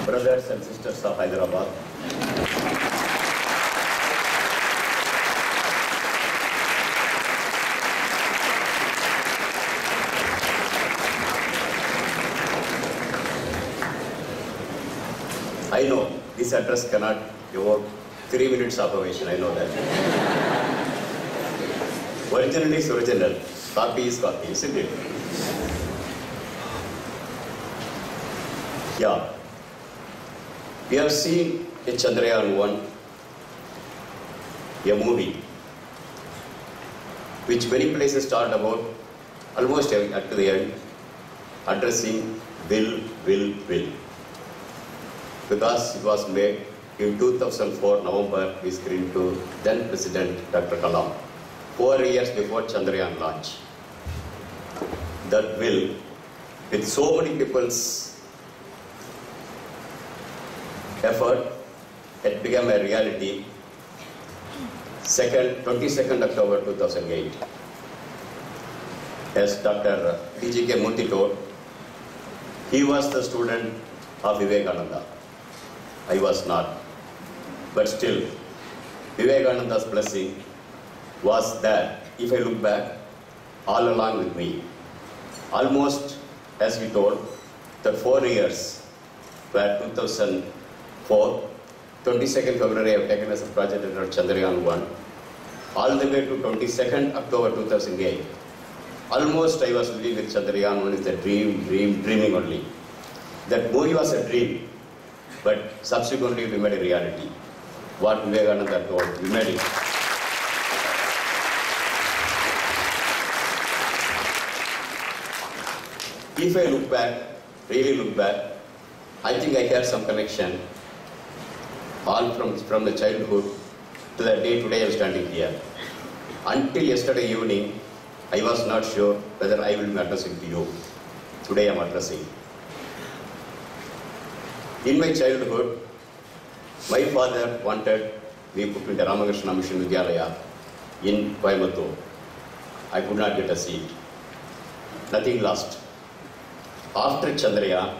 brothers and sisters of Hyderabad, I know this address cannot evoke 3 minutes of ovation, I know that. Original is original, copy is copy, isn't it? Yeah. We have seen a Chandrayaan 1, a movie, which many places talked about, almost at the end, addressing will. Because it was made in 2004 November, we screened to then President Dr. Kalam, 4 years before Chandrayaan launch. That will, with so many people's effort, it became a reality. 22nd October 2008. As Dr. T.G.K. Murthy told, he was the student of Vivekananda. I was not. But still, Vivekananda's blessing was there, if I look back, all along with me. Almost, as he told, the 4 years were 2004, 22nd February I have taken as a project under Chandrayaan 1, all the way to 22nd October 2008. Almost I was living with Chandrayaan 1 is a dreaming only. That movie was a dream. But subsequently we made a reality. What Vivekananda told, we made it. If I look back, really look back, I think I had some connection all from the childhood to the day today I am standing here. Until yesterday evening, I was not sure whether I will be addressing to you. Today I am addressing. In my childhood, my father wanted me put into Ramakrishna Mission Vidyalaya in Coimbatore. I could not get a seat. Nothing lost. After Chandrayaan,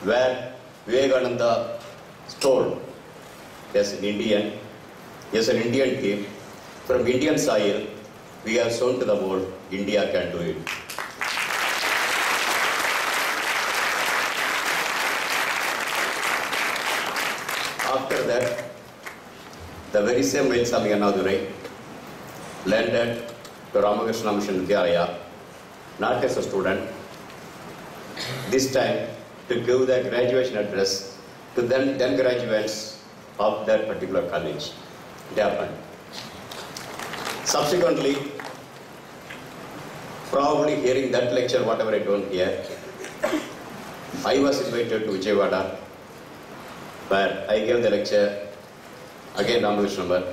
where Vivekananda told, as an Indian team, from Indian soil, we have shown to the world, India can do it. After that, the very same Chandrayaan landed to Ramakrishna Mission Vidyalaya, not as a student, this time to give the graduation address to then graduates of that particular college. It happened. Subsequently, probably hearing that lecture, whatever I don't hear, I was invited to Vijayawada, where I gave the lecture, again Ramakrishna Math.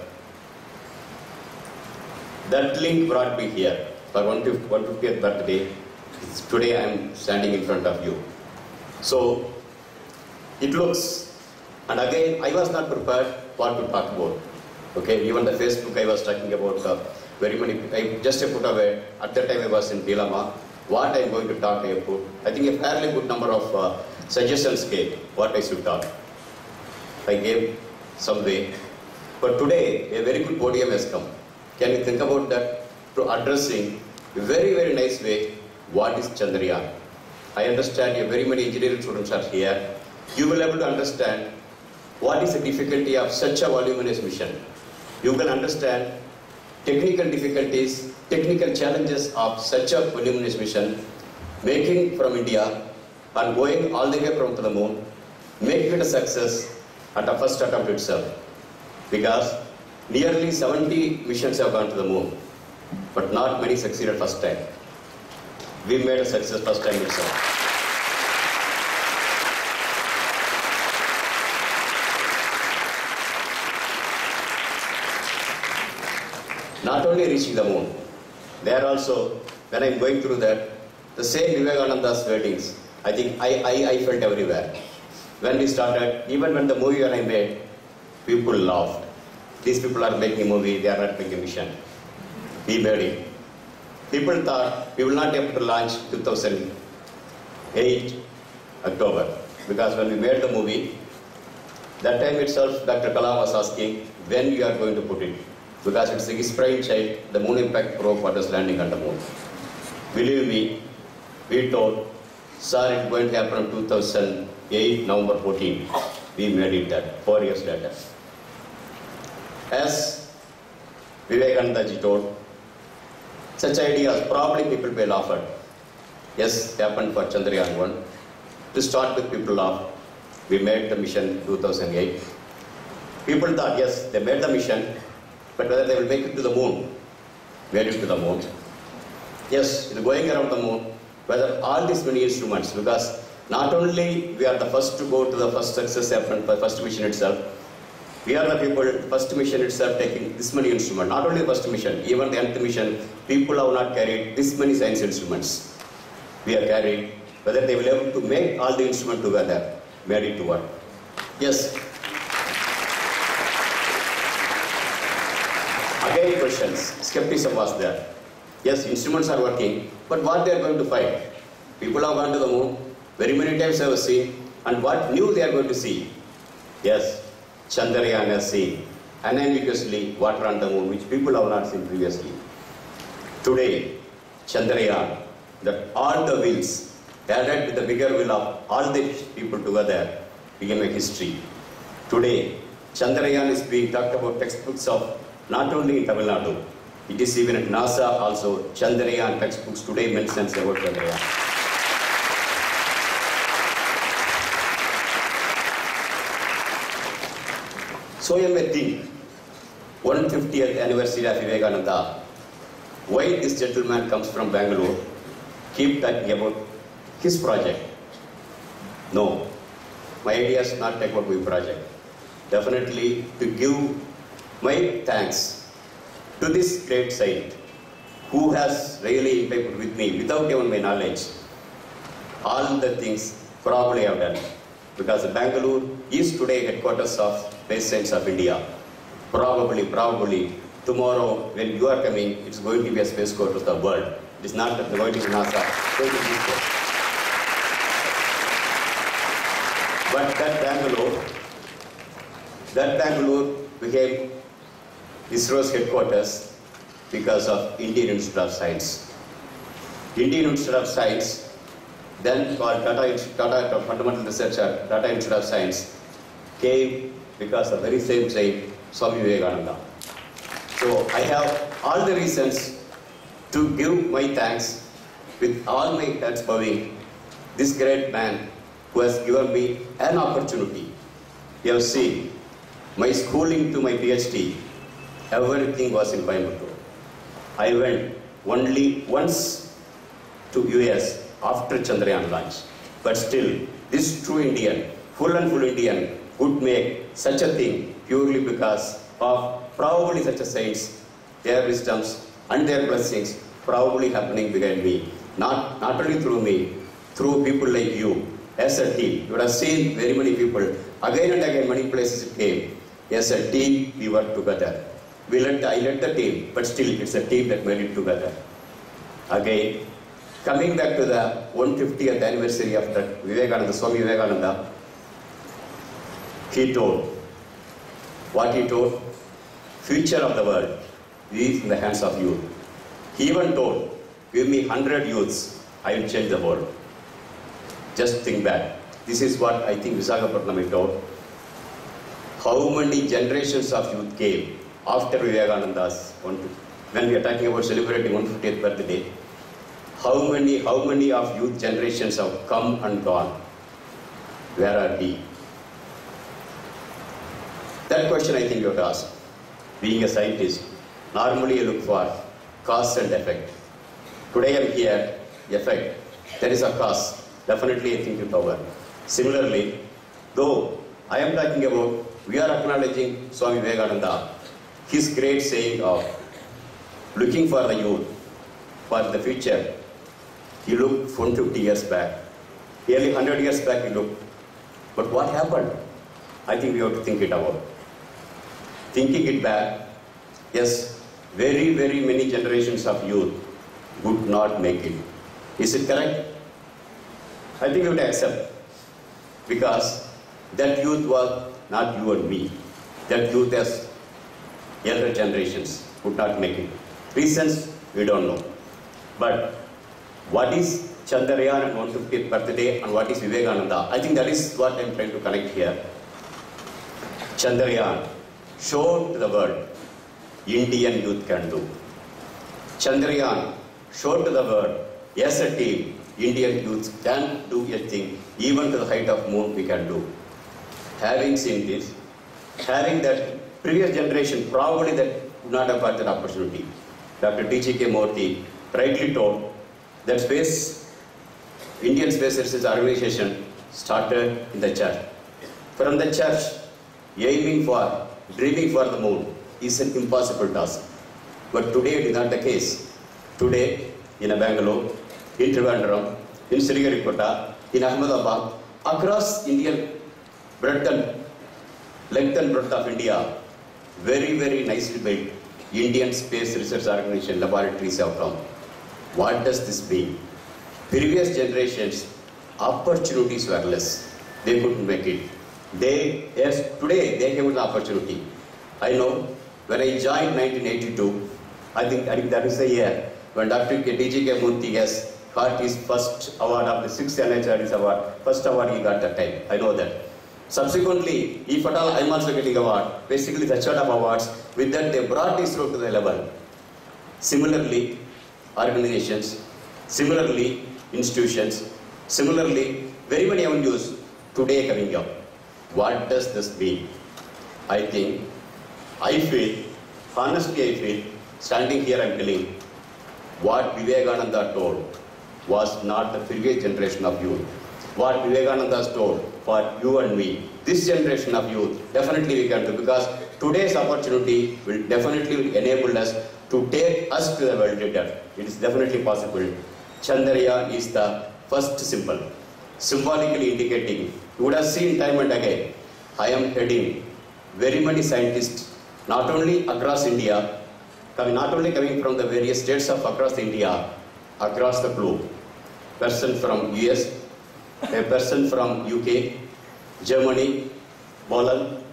That link brought me here for 150th birthday. Today I am standing in front of you. So, it looks, and again I was not prepared what to talk about. Okay, even the Facebook I was talking about very many, I just put away, at that time I was in dilemma, what I am going to talk I put. I think a fairly good number of suggestions came, what I should talk. I gave some way. But today, a very good podium has come. Can you think about that? To addressing a very nice way, what is Chandrayaan? I understand very many engineering students are here. You will be able to understand what is the difficulty of such a voluminous mission. You will understand technical difficulties, technical challenges of such a voluminous mission, making from India and going all the way from to the moon, making it a success at the first attempt itself. Because nearly 70 missions have gone to the moon, but not many succeeded first time. We made a success first time itself. Not only reaching the moon, there also, when I am going through that, the same Vivekananda's weddings, I think I felt everywhere. When we started, even when the movie when I made, people laughed. These people are making a movie, they are not making a mission. We made it. People thought we will not be able to launch 2008 October. because when we made the movie, that time itself Dr. Kalam was asking when you are going to put it, because it's his brainchild, the moon impact probe what was landing on the moon. Believe me, we told, sir, it's going to happen in 2008, November 14. We made it that, 4 years later. As Vivekananda ji told, such ideas, probably people will laugh at. Yes, it happened for Chandrayaan 1. To start with, people laugh. We made the mission in 2008. People thought, yes, they made the mission, but whether they will make it to the moon, made it to the moon. Yes, it's going around the moon, whether all these many instruments, because not only we are the first to go to the first success happened, the first mission itself, we are the people, first mission itself taking this many instruments, not only the first mission, even the nth mission, people have not carried this many science instruments. We are carried, whether they will be able to make all the instruments together, made it to work. Yes. Again questions, skepticism was there. Yes, instruments are working, but what they are going to find? People have gone to the moon, very many times I have seen, and what new they are going to see? Yes, Chandrayaan has seen unambiguously water on the moon, which people have not seen previously. Today, Chandrayaan, that all the wheels added with the bigger wheel of all the people together became a history. Today, Chandrayaan is being talked about textbooks of not only in Tamil Nadu, it is even at NASA also. Chandrayaan textbooks today mentions about Chandrayaan. So you may think, 150th anniversary of Vivekananda, why this gentleman comes from Bengaluru, keep talking about his project. No, my idea is not about my project. Definitely to give my thanks to this great saint who has really impacted with me without even my knowledge. All the things probably I have done, because Bengaluru is today headquarters of Space Science of India. Probably tomorrow when you are coming, it's going to be a space court of the world. It is not going to be NASA, it's going to be ISRO. But that Bengaluru became ISRO's headquarters because of Indian Institute of Science. Indian Institute of Science, then called Tata Fundamental Researcher, Tata Institute of Science, came because of the very same saint, Swami Vivekananda. So I have all the reasons to give my thanks with all my hearts bowing, this great man who has given me an opportunity. You have seen, my schooling to my PhD, everything was in Coimbatore. I went only once to US after Chandrayaan launch. But still, this true Indian, full Indian, would make such a thing purely because of probably such a saints, their wisdoms and their blessings probably happening behind me. Not only through me, through people like you, as a team. You would have seen very many people, again and again, many places it came. As a team, we worked together. I led the team, but still it's a team that made it together. Again, coming back to the 150th anniversary of that Vivekananda, Swami Vivekananda, he told, what he told, future of the world is in the hands of youth. He even told, give me 100 youths, I will change the world. Just think back. This is what I think Visakhapatnam told. How many generations of youth came after Vivekananda's, when we are talking about celebrating 150th birthday, how many of youth generations have come and gone? Where are we? That question I think you have to ask. Being a scientist, normally you look for cause and effect. Today I am here, effect. There is a cause. Definitely I think you cover. Similarly, though I am talking about, we are acknowledging Swami Vivekananda, his great saying of looking for the youth, for the future. He looked 150 years back. Nearly 100 years back he looked. But what happened? I think we have to think it about. Thinking it back, yes, very many generations of youth would not make it. Is it correct? I think we have to accept. because that youth was not you and me. That youth as elder generations could not make it. Reasons we don't know. But what is Chandrayaan 150th birthday and what is Vivekananda? I think that is what I'm trying to connect here. Chandrayaan showed to the world Indian youth can do. Chandrayaan showed to the world, as a team, Indian youth can do a thing, even to the height of moon we can do. Having seen this, having that previous generation probably that would not have got that opportunity. Dr. T.G.K. Murthy rightly told that Indian Space Research Organization started in the church. From the church, aiming for, dreaming for the moon is an impossible task. But today it is not the case. Today, in Bangalore, in Trivandrum, in Sriharikota, in Ahmedabad, across Indian breadth and length and breadth of India, very, very nicely built Indian Space Research Organization laboratories have come. What does this mean? Previous generations, opportunities were less. They couldn't make it. Today, they have an opportunity. I know, when I joined 1982, I think that is the year when Dr. T.G.K. Murthy has got his first award of the 6th NHRS award. First award he got that time. I know that. Subsequently, if at all I am also getting award, basically the sort of awards, with that they brought ISRO to the level. Similarly, organizations, similarly, institutions, similarly, very many avenues today coming up. What does this mean? I feel, honestly I feel, standing here I am telling, what Vivekananda told was not the previous generation of youth. What Vivekananda told for you and me, this generation of youth, definitely we can do, because today's opportunity will definitely enable us to take us to the world leader. It is definitely possible. Chandrayaan is the first symbol, symbolically indicating. You would have seen time and again, I am heading very many scientists, not only across India, not only coming from the various states of across India, across the globe. Person from US, a person from UK, Germany, Poland,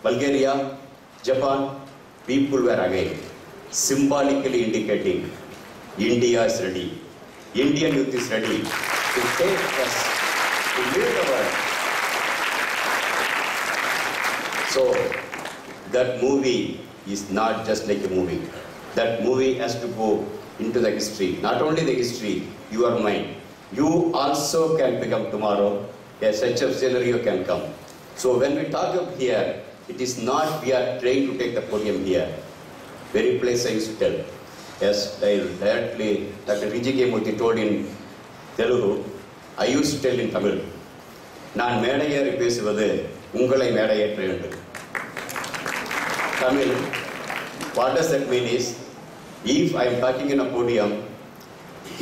Bulgaria, Japan, people were again symbolically indicating India is ready. Indian youth is ready to take us to lead the world. So that movie is not just like a movie. That movie has to go into the history. Not only the history, your mind. You also can become tomorrow. Such a scenario can come. So when we talk up here, it is not we are trying to take the podium here. Very place I used to tell. Yes, directly Dr. T.G.K. Murthy told in Telugu, I used to tell in Tamil, நான் மேடையேறி பேசுவது உங்களை மேடையேற்ற வேண்டும். Tamil, what does that mean is, if I am talking in a podium,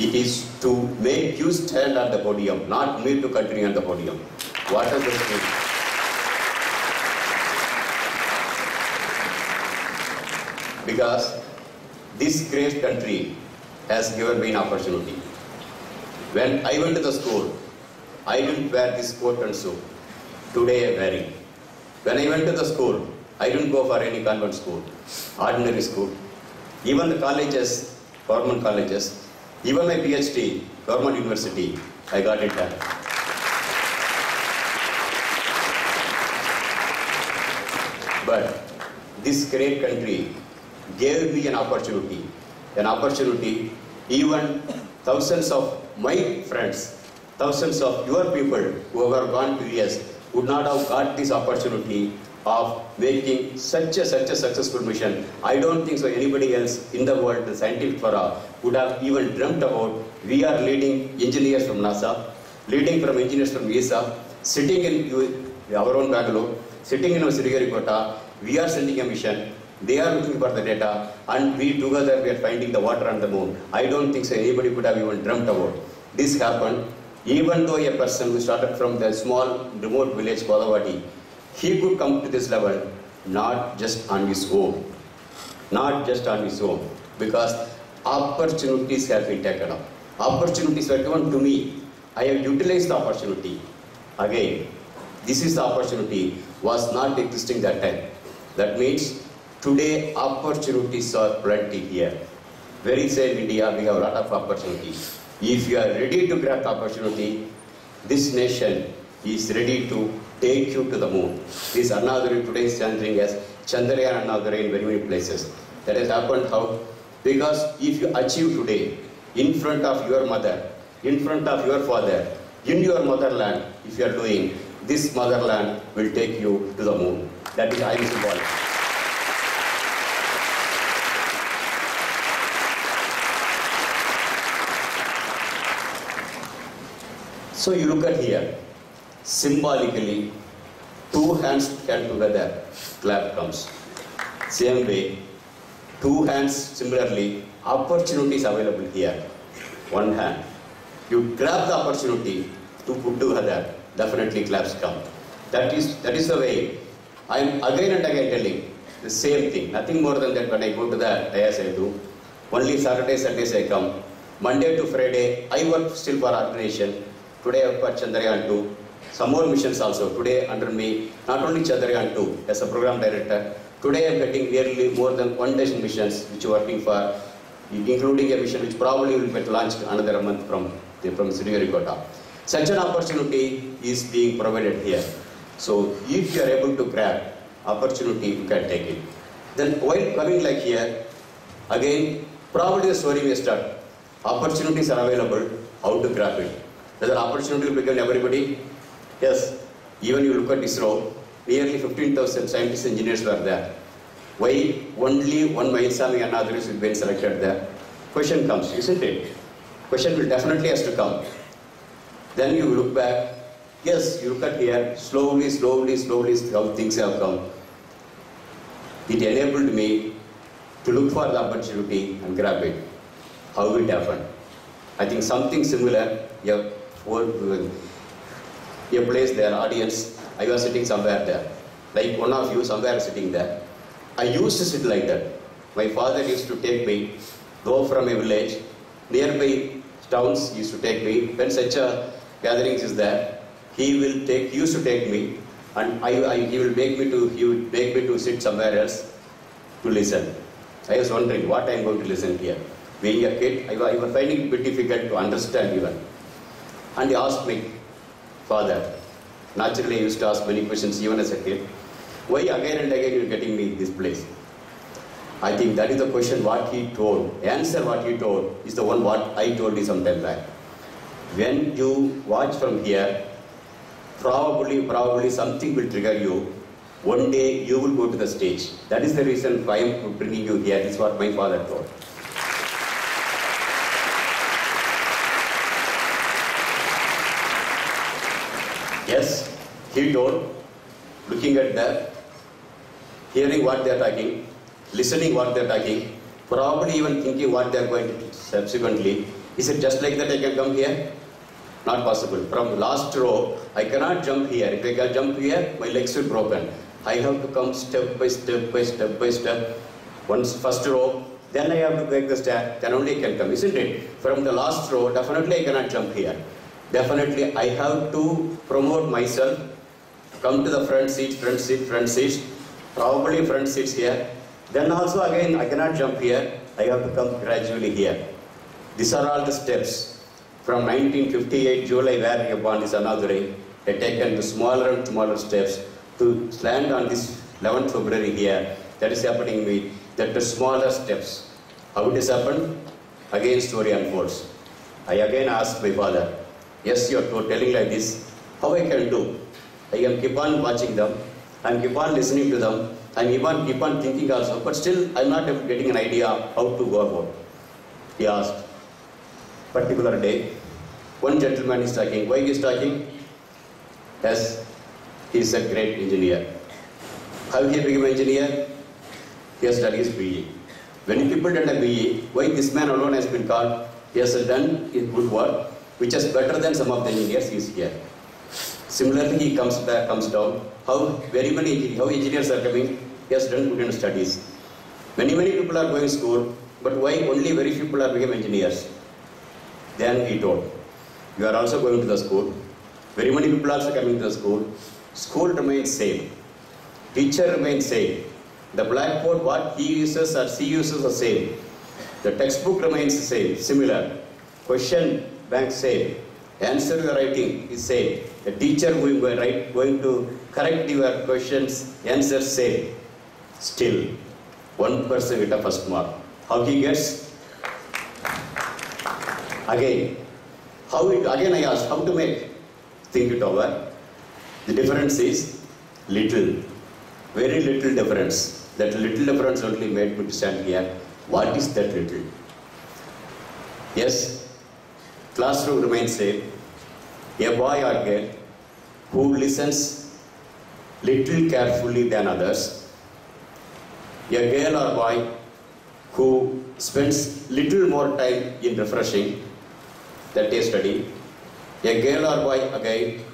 it is to make you stand at the podium, not me to continue on the podium. What does that mean? Because this great country has given me an opportunity. When I went to the school, I didn't wear this coat and suit. Today I wear it. When I went to the school, I didn't go for any convent school, ordinary school. Even the colleges, government colleges, even my PhD, government university, I got it done. But this great country gave me an opportunity, even thousands of my friends, thousands of your people who have gone to US would not have got this opportunity of making such a successful mission. I don't think so anybody else in the world, the scientific fora, would have even dreamt about. We are leading engineers from NASA, leading from engineers from ESA, sitting in our own Bangalore, sitting in our Sriharikota, we are sending a mission, they are looking for the data, and we together we are finding the water on the moon. I don't think so anybody could have even dreamt about. This happened, even though a person who started from the small remote village, Kodavati, he could come to this level, not just on his own. Not just on his own. Because opportunities have been taken up. Opportunities were given to me. I have utilized the opportunity. Again, this is the opportunity, was not existing that time. That means today opportunities are plenty here. Very say in India, we have a lot of opportunities. If you are ready to grab the opportunity, this nation is ready to take you to the moon. This Annadurai today is chanting as Chandrayaan Annadurai in very many places. That has happened how? Because if you achieve today, in front of your mother, in front of your father, in your motherland, if you are doing, this motherland will take you to the moon. That is I am symbolic. So you look at here, symbolically, two hands can together, clap comes. Same way, two hands similarly, opportunities available here. One hand. You grab the opportunity to put together, definitely claps come. That is the way. I am again and again telling the same thing. Nothing more than that when I go to the dais I do. Only Saturdays, Sundays I come. Monday to Friday, I work still for organization. Today I work for Chandrayaan 2. Some more missions also. Today under me, not only Chandrayaan 2 as a program director. Today I am getting nearly more than 1 dozen missions which are working for, including a mission which probably will get launched another month from Sriharikota. Such an opportunity is being provided here. So if you are able to grab opportunity, you can take it. Then while coming like here, again, probably the story may start. Opportunities are available, how to grab it. Whether opportunity will become everybody? Yes. Even you look at ISRO, nearly 15,000 scientists and engineers were there. Why only one Chandrayaan Annadurai is being selected there? Question comes, isn't it? Question will definitely has to come. Then you look back. Yes, you look at here, slowly, how things have come. It enabled me to look for the opportunity and grab it. How it happened? I think something similar, a place there, audience, I was sitting somewhere there. Like one of you somewhere sitting there. I used to sit like that. My father used to take me, go from a village, nearby towns used to take me. When such a gatherings is there, he used to take me, and he would make me to sit somewhere else to listen. I was wondering what I am going to listen here. Being a kid, I was finding it a bit difficult to understand even. And he asked me, Father, naturally I used to ask many questions even as a kid. Why again and again you are getting me this place? I think that is the question what he told. The answer what he told is the one what I told you some time back. When you watch from here, probably something will trigger you. One day you will go to the stage. That is the reason why I am bringing you here. This is what my father told. Yes, he told, looking at that, hearing what they are talking, listening what they are talking, probably even thinking what they are going to subsequently. He said, just like that I can come here? Not possible. From the last row, I cannot jump here. If I can jump here, my legs will be broken. I have to come step by step. Once first row, then I have to take the step, then only I can come, isn't it? From the last row, definitely I cannot jump here. Definitely I have to promote myself, come to the front seat, probably front seats here. Then also again, I cannot jump here, I have to come gradually here. These are all the steps. From 1958 July, where we born this Annadurai, I taken the smaller and smaller steps to land on this 11th February here. That is happening with that the smaller steps. How it has happened? Again story unfolds. I again asked my father, yes, you are telling like this, how I can do? I can keep on watching them, I keep on listening to them, I keep on thinking also, but still I am not getting an idea how to go about. He asked, particular day, one gentleman is talking. Why he is talking? Yes, he is a great engineer. How he became an engineer? He has studied BE. When people done a BE, why this man alone has been called? He has done his good work, which is better than some of the engineers he is here. Similarly, he comes down. How engineers are coming? He has done good in studies. Many people are going to school, but why only very few people are become engineers? Then he told, you are also going to the school. Very many people are also coming to the school. School remains same. Teacher remains same. The blackboard, what he uses or she uses the same. The textbook remains the same, similar. Question bank same. Answer you are writing is same. The teacher who is going to correct your questions, answer same. Still, one person get a first mark. How he gets? Again. Again I ask, how to make? Think it over. The difference is little. Very little difference. That little difference only made me to stand here. What is that little? Yes, classroom remains same. A boy or girl who listens little carefully than others. A girl or boy who spends little more time in refreshing that they study. A girl or boy again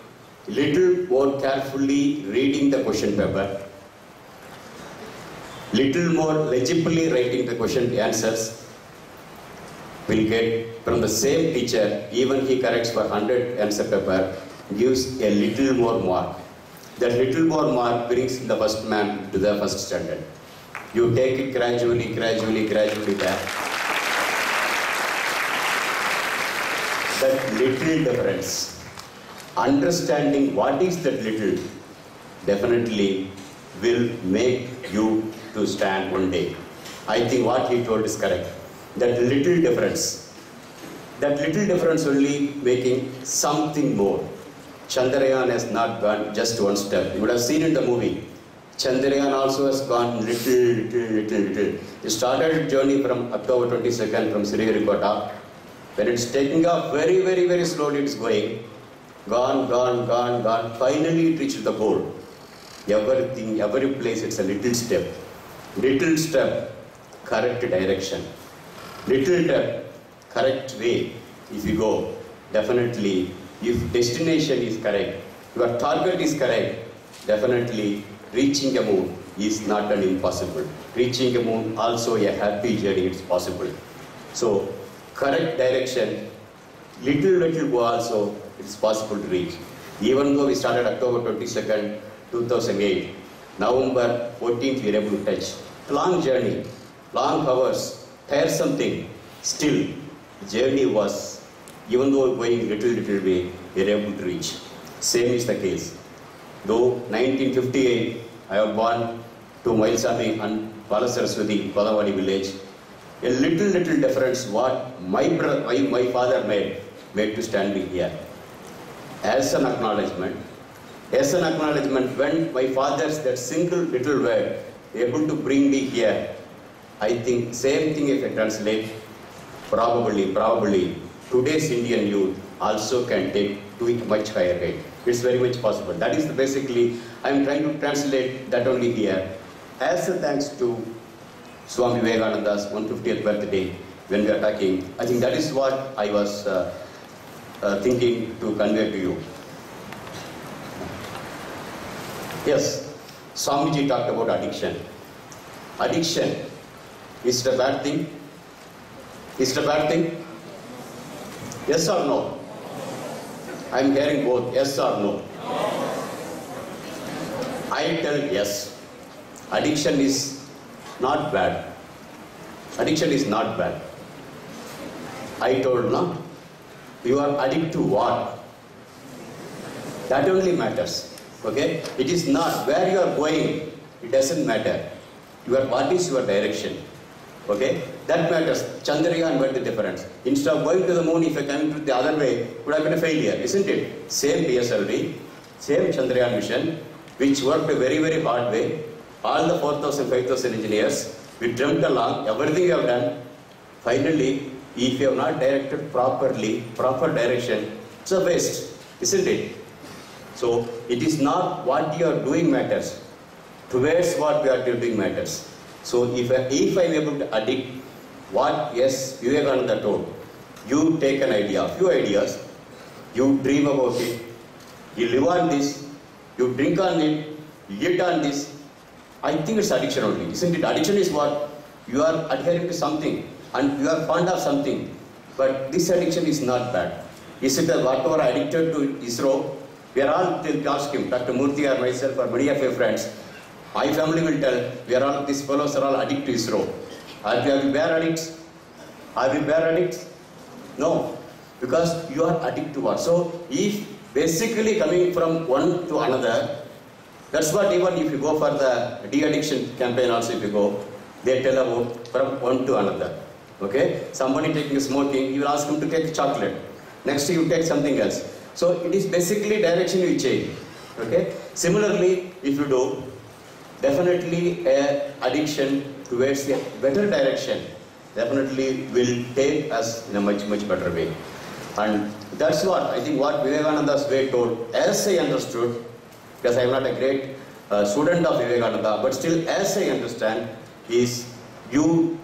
little more carefully reading the question paper. Little more legibly writing the question answers will get from the same teacher, even he corrects for 100 answer paper, gives a little more mark. That little more mark brings the first man to the first standard. You take it gradually there. That little difference, understanding what is that little, definitely will make you to stand one day. I think what he told is correct. That little difference only making something more. Chandrayaan has not gone just one step. You would have seen in the movie. Chandrayaan also has gone little. It started journey from October 22nd from Sriharikota. When it's taking off very slowly, it's going. Gone. Finally it reached the goal. Everything, every place, it's a little step. Little step, correct direction. Little step, correct way. If you go, definitely, if destination is correct, your target is correct, definitely reaching a moon is not an impossible. Reaching a moon also a happy journey, it's possible. So, correct direction, little go also, it's possible to reach. Even though we started October 22nd, 2008, November 14th we were able to touch. Long journey, long hours, tiresome thing. Still, journey was, even though going little way, we were able to reach. Same is the case. Though 1958, I was born to Mailsami and Palasaraswati, Kodavadi village. A little difference what my father made to standing here. As an acknowledgement, when my father's that single little word able to bring me here, I think same thing if I translate, probably today's Indian youth also can take to it much higher height. It's very much possible. That is basically, I am trying to translate that only here. As a thanks to Swami Vivekananda's 150th birthday, when we are talking, I think that is what I was thinking to convey to you. Yes, Swamiji talked about addiction. Addiction, is it a bad thing? Is it a bad thing? Yes or no? I am hearing both, yes or no. I tell yes. Addiction is not bad. Addiction is not bad. I told no. You are addicted to what? That only matters. Okay? It is not where you are going, it doesn't matter. What is your direction? Okay? That matters. Chandrayaan made the difference. Instead of going to the moon, if you come to the other way, it would have been a failure, isn't it? Same PSLV, same Chandrayaan mission, which worked a very hard way. All the 4,000, 5,000 engineers, we dreamt along, everything we have done. Finally, if you have not directed properly, proper direction, it's a waste, isn't it? So, it is not what you are doing matters. Towards what we are doing matters. So, if I am able to addict what, yes, Vivekananda told, you take an idea, few ideas, you dream about it, you live on this, you drink on it, you eat on this. I think it's addiction only, isn't it? Addiction is what? You are adhering to something and you are fond of something. But this addiction is not bad. Is it that whatever I addicted to ISRO, We are all, they'll ask him, Dr. Murthy or myself or many of your friends, my family will tell, we are all, these fellows are all addicted to ISRO. Are we bear addicts? Are we bear addicts? No, because you are addicted to what? So, if basically coming from one to another, that's what even if you go for the de-addiction campaign also if you go, they tell about from one to another. Okay? Somebody taking smoking, you will ask him to take chocolate. Next you take something else. So it is basically direction you change. Okay? Similarly, if you do, definitely a addiction towards a better direction definitely will take us in a much better way. And that's what, I think what Vivekananda's way told, as I understood, because I am not a great student of Vivekananda, but still as I understand, is you,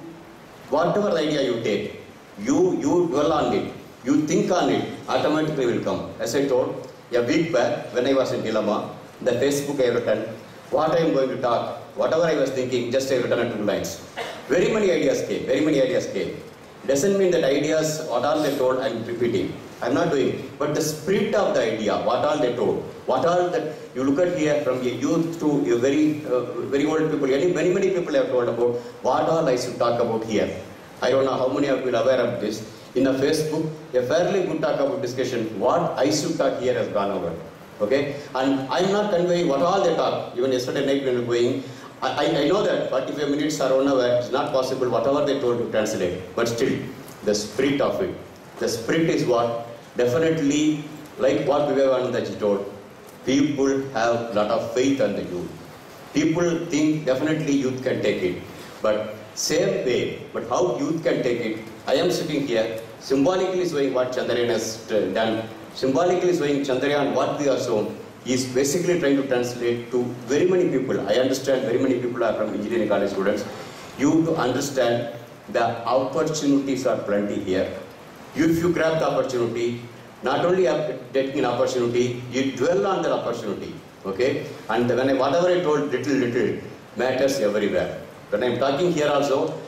whatever idea you take, you dwell on it, you think on it, automatically will come. As I told, a week back, when I was in dilemma, the Facebook I have written, what I am going to talk, whatever I was thinking, just I have written 2 lines. Very many ideas came. Doesn't mean that ideas, what all they told, I am repeating. I am not doing. But the spirit of the idea, what all they told, what all that you look at here from a youth to a very old people, many people have told about what all I should talk about here. I don't know how many of you are aware of this. In the Facebook, a fairly good talk about discussion, what I should talk here has gone over. Okay? And I am not conveying what all they talk. Even yesterday night when we were going, I know that 45 minutes or 1 hour is not possible, whatever they told to translate. But still, the spirit of it. The spirit is what? Definitely, like what Vivekananda told, people have a lot of faith on the youth. People think definitely youth can take it. But same way, but how youth can take it, I am sitting here, symbolically showing what Chandrayaan has done, symbolically showing Chandrayaan what we are shown, is basically trying to translate to very many people. I understand very many people are from engineering college students. You to understand the opportunities are plenty here. If you grab the opportunity, not only taking an opportunity, you dwell on the opportunity. Okay? And whatever I told, little matters everywhere. When I am talking here also,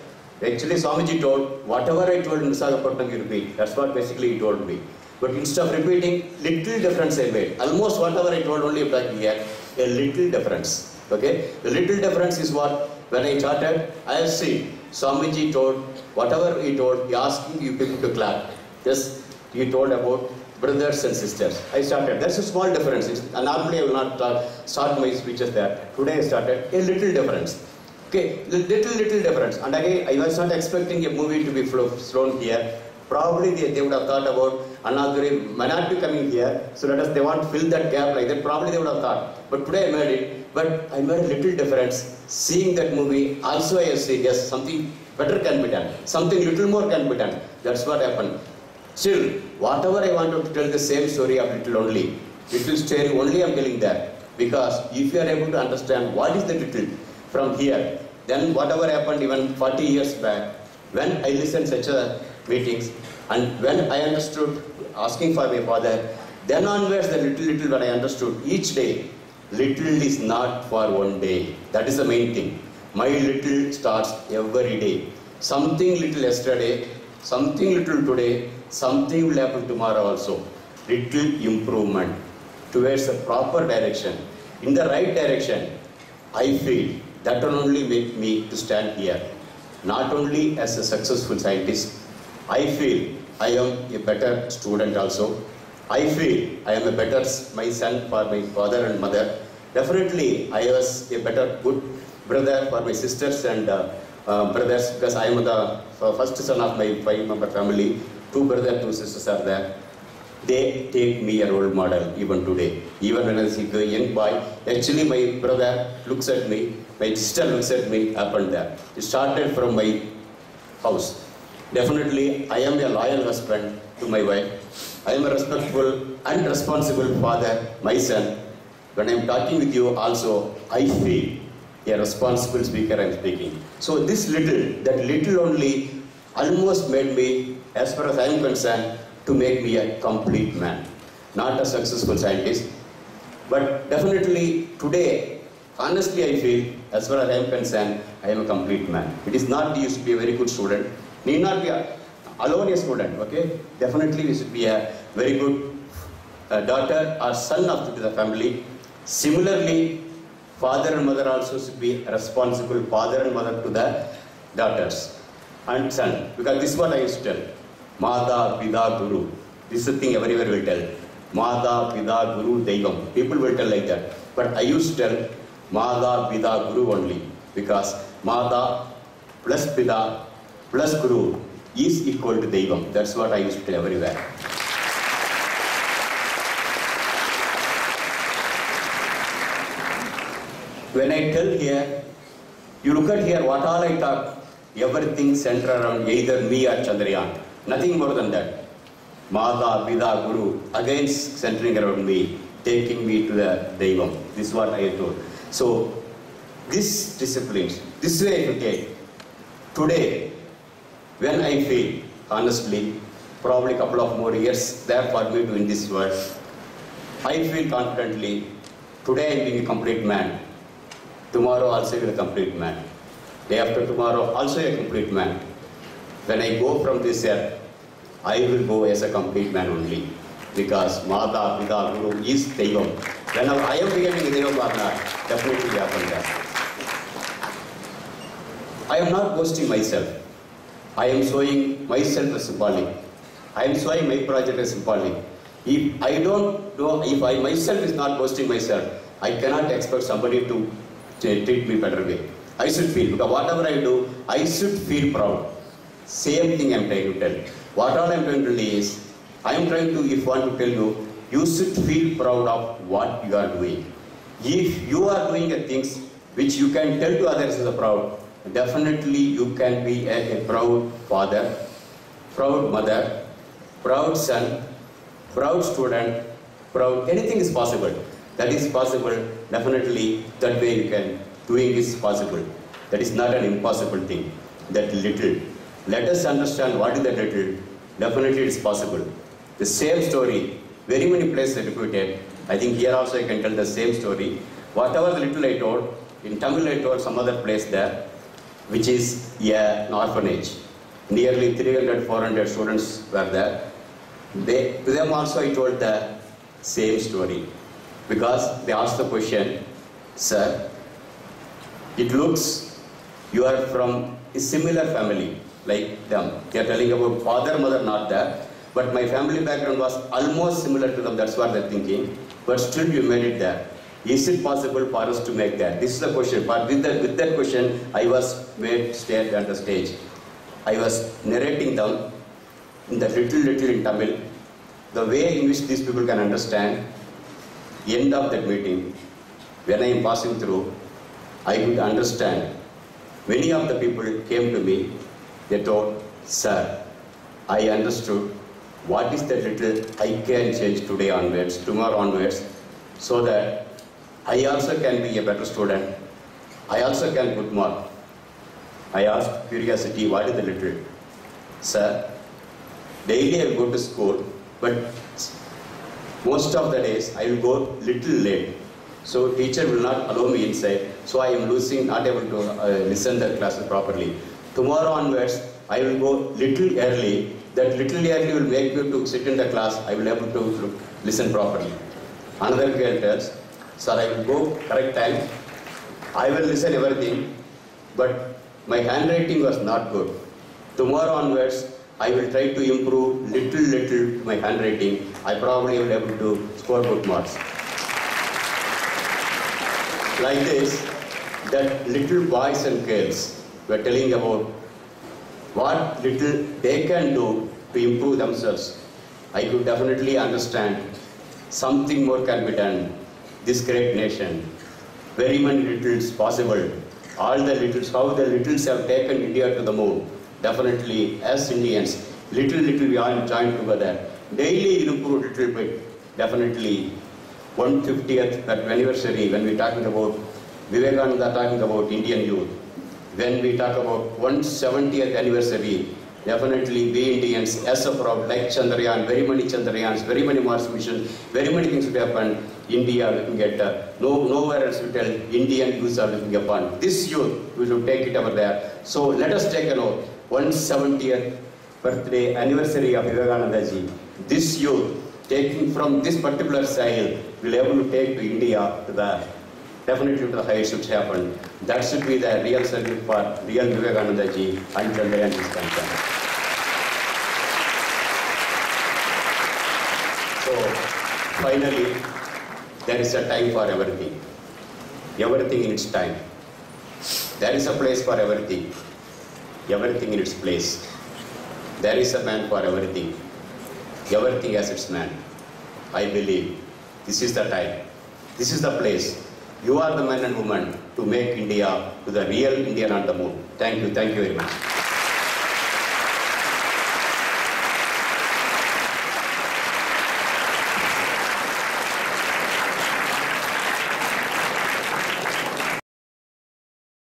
actually Swamiji told, whatever I told in Visakhapatnam you repeat. That's what basically he told me. But instead of repeating, little difference I made. Almost whatever I told only talking here, a little difference. Okay? The little difference is what, when I started, I have seen Swamiji told, whatever he told, he asking you people to clap. Just he told about brothers and sisters. I started. That's a small difference. Normally I will not start my speeches there. Today I started a little difference. Okay, little difference. And again, I was not expecting a movie to be flown here. Probably they would have thought about Annadurai may not be coming here, so they want to fill that gap like that. Probably they would have thought. But today I made it. But I made a little difference. Seeing that movie, also I have said, yes, something better can be done. Something little more can be done. That's what happened. Still, whatever I wanted to tell the same story of little only. Little story only I am telling that. Because if you are able to understand what is the little from here, then whatever happened even 40 years back, when I listened such a meetings, and when I understood asking for my father, then onwards the little when I understood each day, little is not for one day. That is the main thing. My little starts every day. Something little yesterday, something little today, something will happen tomorrow also. Little improvement towards the proper direction. In the right direction, I feel that will only make me to stand here. Not only as a successful scientist, I feel I am a better student also. I feel I am a better my son for my father and mother. Definitely I was a better good brother for my sisters and brothers, because I am the first son of my 5-member family. 2 brothers, 2 sisters are there. They take me a role model even today. Even when I was a young boy, actually my brother looks at me, my sister looks at me up and there. It started from my house. Definitely, I am a loyal husband to my wife. I am a respectful and responsible father, my son. When I am talking with you also, I feel a responsible speaker I am speaking. So this little, that little only almost made me, as far as I am concerned, to make me a complete man. Not a successful scientist, but definitely today, honestly I feel, as far as I am concerned, I am a complete man. It is not used to be a very good student, need not be alone a student, okay? Definitely we should be a very good daughter or son of the family. Similarly, father and mother also should be responsible, father and mother to the daughters and son. Because this is what I used to tell. Mada, Pida, Guru. This is the thing everywhere will tell. Mada, Pida, Guru, Deivam. People will tell like that. But I used to tell Mada, Pida, Guru only. Because Mada plus Pida plus Guru is equal to Deivam. That's what I used to tell everywhere. When I tell here, you look at here, what all I talk, everything centered around either me or Chandrayaan. Nothing more than that. Mada, Pida, Guru, again centering around me, taking me to the Deivam. This is what I told. So, this disciplines, this way I take. Today, when I feel, honestly, probably a couple of more years there for me to in this world, I feel confidently, today I am being a complete man. Tomorrow also will be a complete man. Day after tomorrow also a complete man. When I go from this earth, I will go as a complete man only. Because Mada, Pida, Guru is Deivam. Whenever I am becoming a Deivam or not, definitely happen that. I am not boasting myself. I am showing myself as symbolic. I am showing my project as symbolic. If I don't know, if I myself is not boasting myself, I cannot expect somebody to treat me better way. I should feel, because whatever I do, I should feel proud. Same thing I am trying to tell. What all I am trying to tell is, I am trying to, if I want to tell you, you should feel proud of what you are doing. If you are doing things which you can tell to others as a proud, definitely you can be a proud father, proud mother, proud son, proud student, proud, anything is possible. That is possible, definitely that way you can, doing is possible. That is not an impossible thing, that little. Let us understand what is that little, definitely it is possible. The same story, very many places repeated. I think here also I can tell the same story. Whatever the little I told, in Tamil I told some other place there, which is an orphanage. Nearly 300, 400 students were there. To them also I told the same story. Because they asked the question, sir, it looks you are from a similar family like them. They are telling about father, mother not there, but my family background was almost similar to them, that's what they are thinking. But still you made it there. Is it possible for us to make that? This is the question. But with that question, I was made stand at the stage. I was narrating them in the little in Tamil, the way in which these people can understand. End of that meeting, when I am passing through, I could understand. Many of the people came to me, they told, sir, I understood what is that little I can change today onwards, tomorrow onwards, so that I also can be a better student. I also can put mark. I asked curiosity, what is the little? Sir, daily I go to school, but most of the days I will go little late. So teacher will not allow me inside. So I am not able to listen the classes properly. Tomorrow onwards, I will go little early. That little early will make me to sit in the class. I will be able to listen properly. Another girl tells, sir, I will go correct time. I will listen everything, but my handwriting was not good. Tomorrow onwards, I will try to improve little my handwriting. I probably will be able to score good marks. Like this, that little boys and girls were telling about what little they can do to improve themselves. I could definitely understand something more can be done. This great nation, very many littles possible. All the littles, how the littles have taken India to the moon. Definitely, as Indians, little we all join together. Daily improve little bit. Definitely, 150th anniversary, when we talking about Vivekananda talking about Indian youth, when we talk about 170th anniversary, definitely we Indians, as a proud, like Chandrayaan, very many Chandrayaans, very many Mars missions, very many things would happen. India looking at, nowhere else we tell Indian youths are looking upon. This youth, we should take it over there. So let us take a note, 170th birthday anniversary of Vivekananda ji. This youth, taking from this particular soil, will able to take to India to the definitely to the heights which happened. That should be the real service for real Vivekananda ji and Chandrayaan is concerned. So finally, there is a time for everything. Everything in its time. There is a place for everything. Everything in its place. There is a man for everything. Everything has its man. I believe this is the time. This is the place. You are the men and women to make India to the real Indian on the moon. Thank you very much.